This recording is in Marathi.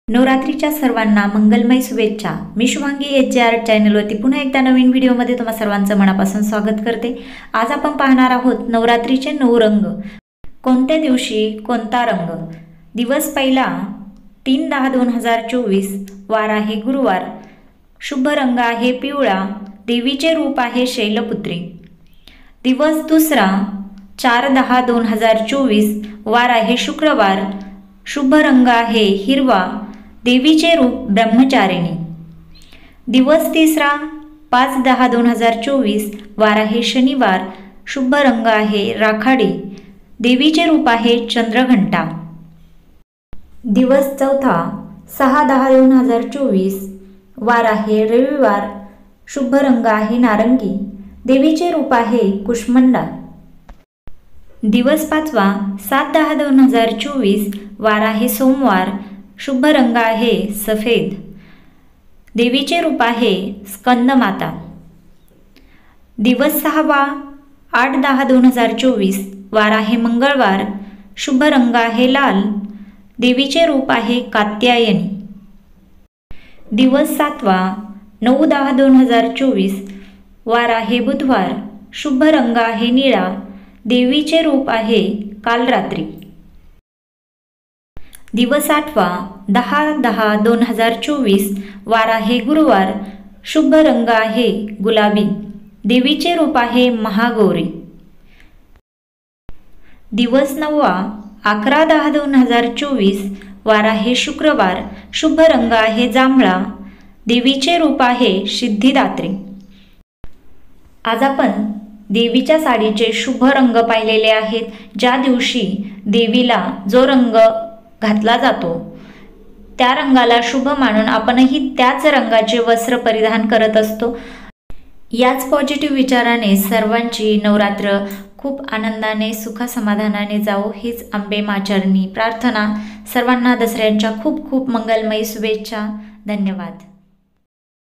नवरात्रीच्या सर्वांना मंगलमय शुभेच्छा। मी शुभांगी एच.जे.आर चॅनलवरती पुन्हा एकदा नवीन व्हिडिओमध्ये तुम्हा सर्वांचं मनापासून स्वागत करते। आज आपण पाहणार आहोत नवरात्रीचे 9 रंग। कोणत्या दिवशी कोणता रंग? दिवस पहिला 3/10/2024, वार आहे गुरुवार, शुभ रंग आहे पिवळा, देवीचे रूप आहे शैलपुत्री। दिवस दुसरा 4/10/2024, वार आहे शुक्रवार, शुभ रंग आहे हिरवा, देवीचे रूप ब्रह्मचारिणी। दिवस तिसरा 5/10/2024, वार आहे शनिवार, शुभ रंग आहे राखाडी, देवीचे रूप आहे चंद्रघंटा। दिवस चौथा 6/10/2024, वार आहे रविवार, शुभ रंग आहे नारंगी, देवीचे रूप आहे कुष्मंडा। दिवस पाचवा 7/10/2024, वार आहे सोमवार, शुभ रंग आहे सफेद, देवीचे रूप आहे स्कंदमाता। दिवस सहावा 8/10/2024, वार आहे मंगळवार, शुभ रंग आहे लाल, देवीचे रूप आहे कात्यायनी। दिवस सातवा 9/10/2024, वार आहे बुधवार, शुभ रंग आहे निळा, देवीचे रूप आहे कालरात्री। दिवस आठवा 10/10/2024, वार आहे गुरुवार, शुभ रंग आहे गुलाबी, देवीचे रूप आहे महागौरी। दिवस नववा 11/10/2024, वार आहे शुक्रवार, शुभ रंग आहे जांभळा, देवीचे रूप आहे सिद्धिदात्री। आज आपण देवीच्या साडीचे शुभ रंग पाहिलेले आहेत। ज्या दिवशी देवीला जो रंग घातला जातो त्या रंगाला शुभ मानून आपणही त्याच रंगाचे वस्त्र परिधान करत असतो। याच पॉझिटिव्ह विचाराने सर्वांची नवरात्र खूप आनंदाने सुखसमाधानाने जाओ हीच अंबे माचरणी प्रार्थना। सर्वांना दसऱ्याच्या खूप खूप मंगलमय शुभेच्छा। धन्यवाद।